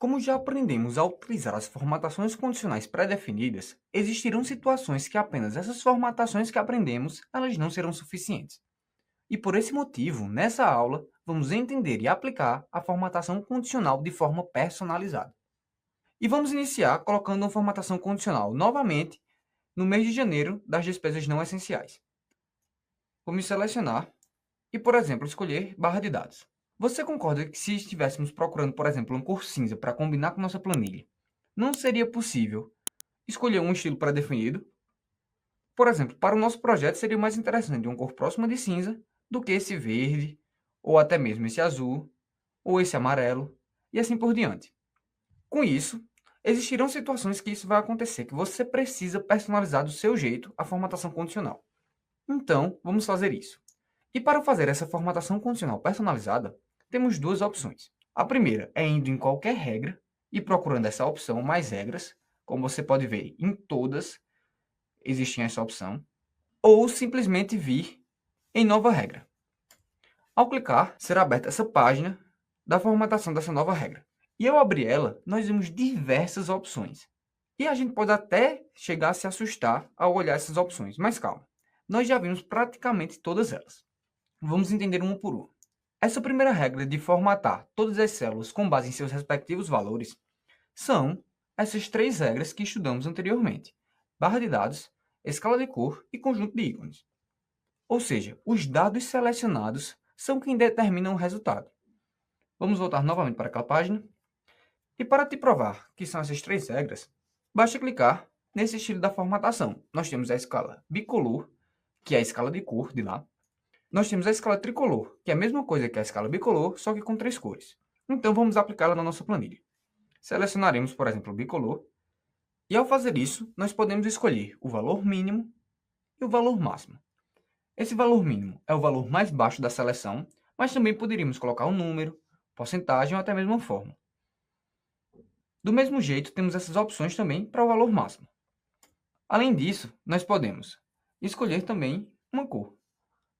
Como já aprendemos a utilizar as formatações condicionais pré-definidas, existirão situações que apenas essas formatações que aprendemos, elas não serão suficientes. E por esse motivo, nessa aula, vamos entender e aplicar a formatação condicional de forma personalizada. E vamos iniciar colocando uma formatação condicional novamente no mês de janeiro das despesas não essenciais. Vou me selecionar e, por exemplo, escolher barra de dados. Você concorda que se estivéssemos procurando, por exemplo, uma cor cinza para combinar com nossa planilha, não seria possível escolher um estilo pré-definido? Por exemplo, para o nosso projeto seria mais interessante uma cor próxima de cinza do que esse verde, ou até mesmo esse azul, ou esse amarelo, e assim por diante. Com isso, existirão situações que isso vai acontecer, que você precisa personalizar do seu jeito a formatação condicional. Então, vamos fazer isso. E para fazer essa formatação condicional personalizada, temos duas opções. A primeira é indo em qualquer regra e procurando essa opção mais regras, como você pode ver, em todas existe essa opção, ou simplesmente vir em nova regra. Ao clicar, será aberta essa página da formatação dessa nova regra. E ao abrir ela, nós vemos diversas opções. E a gente pode até chegar a se assustar ao olhar essas opções, mas calma, nós já vimos praticamente todas elas. Vamos entender uma por uma. Essa primeira regra de formatar todas as células com base em seus respectivos valores são essas três regras que estudamos anteriormente: barra de dados, escala de cor e conjunto de ícones. Ou seja, os dados selecionados são quem determinam o resultado. Vamos voltar novamente para aquela página. E para te provar que são essas três regras, basta clicar nesse estilo da formatação. Nós temos a escala bicolor, que é a escala de cor de lá. Nós temos a escala tricolor, que é a mesma coisa que a escala bicolor, só que com três cores. Então vamos aplicá-la na nossa planilha. Selecionaremos, por exemplo, o bicolor, e ao fazer isso, nós podemos escolher o valor mínimo e o valor máximo. Esse valor mínimo é o valor mais baixo da seleção, mas também poderíamos colocar um número, porcentagem ou até mesmo uma fórmula. Do mesmo jeito, temos essas opções também para o valor máximo. Além disso, nós podemos escolher também uma cor.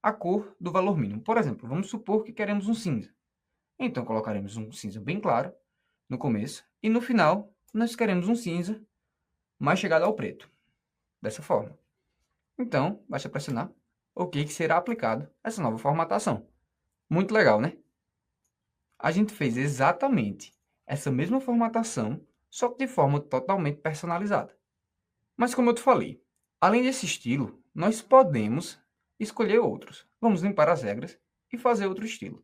A cor do valor mínimo. Por exemplo, vamos supor que queremos um cinza. Então colocaremos um cinza bem claro no começo e no final nós queremos um cinza mais chegado ao preto. Dessa forma. Então, basta pressionar OK que será aplicado essa nova formatação. Muito legal, né? A gente fez exatamente essa mesma formatação, só que de forma totalmente personalizada. Mas como eu te falei, além desse estilo, nós podemos escolher outros. Vamos limpar as regras e fazer outro estilo.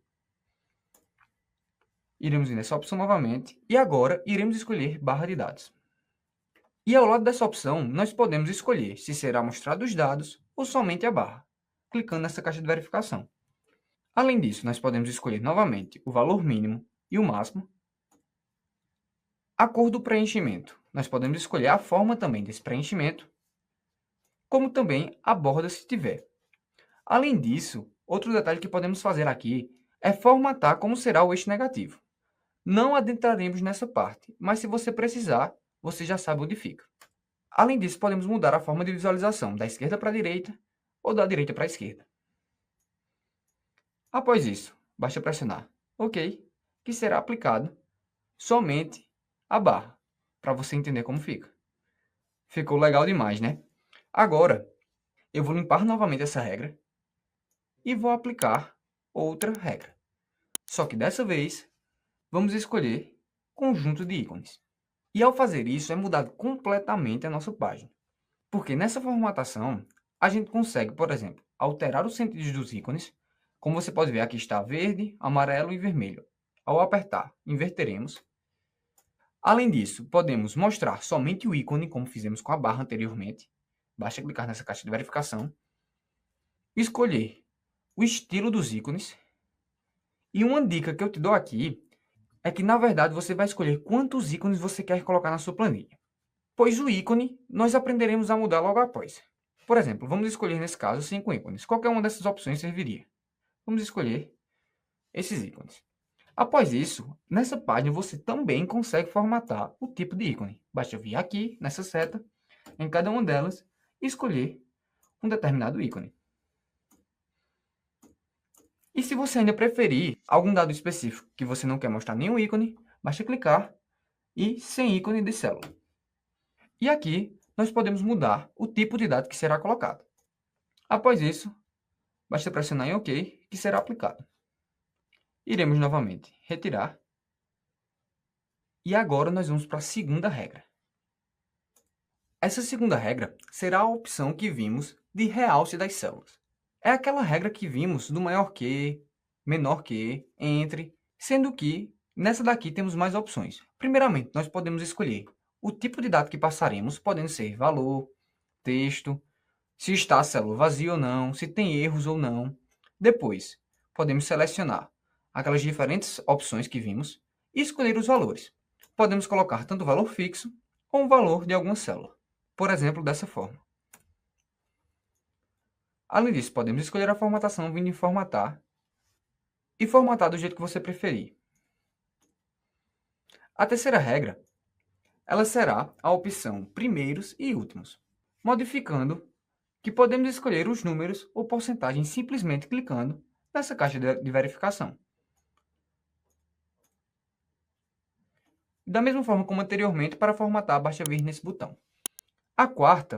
Iremos ir nessa opção novamente e agora iremos escolher barra de dados. E ao lado dessa opção, nós podemos escolher se será mostrado os dados ou somente a barra, clicando nessa caixa de verificação. Além disso, nós podemos escolher novamente o valor mínimo e o máximo. A cor do preenchimento. Nós podemos escolher a forma também desse preenchimento, como também a borda se tiver. Além disso, outro detalhe que podemos fazer aqui é formatar como será o eixo negativo. Não adentraremos nessa parte, mas se você precisar, você já sabe onde fica. Além disso, podemos mudar a forma de visualização da esquerda para a direita ou da direita para a esquerda. Após isso, basta pressionar OK, que será aplicado somente a barra, para você entender como fica. Ficou legal demais, né? Agora, eu vou limpar novamente essa regra e vou aplicar outra regra. Só que dessa vez, vamos escolher conjunto de ícones. E ao fazer isso, é mudado completamente a nossa página. Porque nessa formatação, a gente consegue, por exemplo, alterar os sentidos dos ícones. Como você pode ver, aqui está verde, amarelo e vermelho. Ao apertar, inverteremos. Além disso, podemos mostrar somente o ícone, como fizemos com a barra anteriormente. Basta clicar nessa caixa de verificação. Escolher o estilo dos ícones. E uma dica que eu te dou aqui é que, na verdade, você vai escolher quantos ícones você quer colocar na sua planilha. Pois o ícone nós aprenderemos a mudar logo após. Por exemplo, vamos escolher nesse caso 5 ícones. Qualquer uma dessas opções serviria. Vamos escolher esses ícones. Após isso, nessa página você também consegue formatar o tipo de ícone. Basta vir aqui, nessa seta, em cada uma delas, e escolher um determinado ícone. E se você ainda preferir algum dado específico que você não quer mostrar nenhum ícone, basta clicar e sem ícone de célula. E aqui nós podemos mudar o tipo de dado que será colocado. Após isso, basta pressionar em OK, que será aplicado. Iremos novamente retirar. E agora nós vamos para a segunda regra. Essa segunda regra será a opção que vimos de realce das células. É aquela regra que vimos do maior que, menor que, entre, sendo que nessa daqui temos mais opções. Primeiramente, nós podemos escolher o tipo de dado que passaremos, podendo ser valor, texto, se está a célula vazia ou não, se tem erros ou não. Depois, podemos selecionar aquelas diferentes opções que vimos e escolher os valores. Podemos colocar tanto o valor fixo ou o valor de alguma célula. Por exemplo, dessa forma. Além disso, podemos escolher a formatação vindo em formatar e formatar do jeito que você preferir. A terceira regra, ela será a opção primeiros e últimos, modificando que podemos escolher os números ou porcentagens simplesmente clicando nessa caixa de verificação. Da mesma forma como anteriormente, para formatar, basta vir nesse botão. A quarta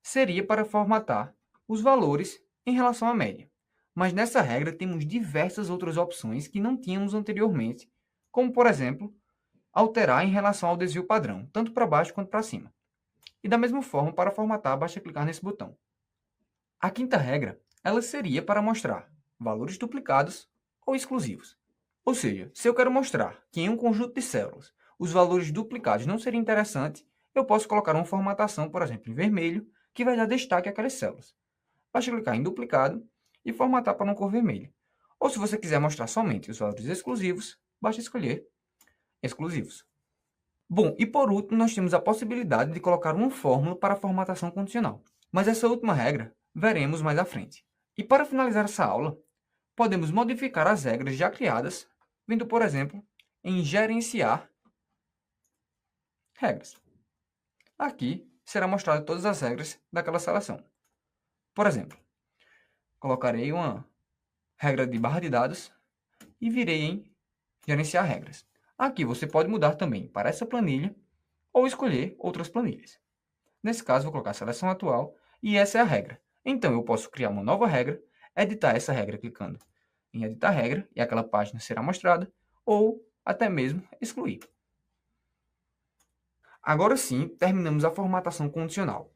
seria para formatar os valores em relação à média. Mas nessa regra temos diversas outras opções que não tínhamos anteriormente, como, por exemplo, alterar em relação ao desvio padrão, tanto para baixo quanto para cima. E da mesma forma, para formatar, basta clicar nesse botão. A quinta regra, ela seria para mostrar valores duplicados ou exclusivos. Ou seja, se eu quero mostrar que em um conjunto de células os valores duplicados não seriam interessantes, eu posso colocar uma formatação, por exemplo, em vermelho, que vai dar destaque àquelas células. Basta clicar em duplicado e formatar para uma cor vermelha. Ou se você quiser mostrar somente os valores exclusivos, basta escolher exclusivos. Bom, e por último, nós temos a possibilidade de colocar uma fórmula para a formatação condicional. Mas essa última regra veremos mais à frente. E para finalizar essa aula, podemos modificar as regras já criadas, vindo, por exemplo, em gerenciar regras. Aqui será mostrado todas as regras daquela seleção. Por exemplo, colocarei uma regra de barra de dados e virei em gerenciar regras. Aqui você pode mudar também para essa planilha ou escolher outras planilhas. Nesse caso, vou colocar a seleção atual e essa é a regra. Então, eu posso criar uma nova regra, editar essa regra clicando em editar regra e aquela página será mostrada, ou até mesmo excluir. Agora sim, terminamos a formatação condicional.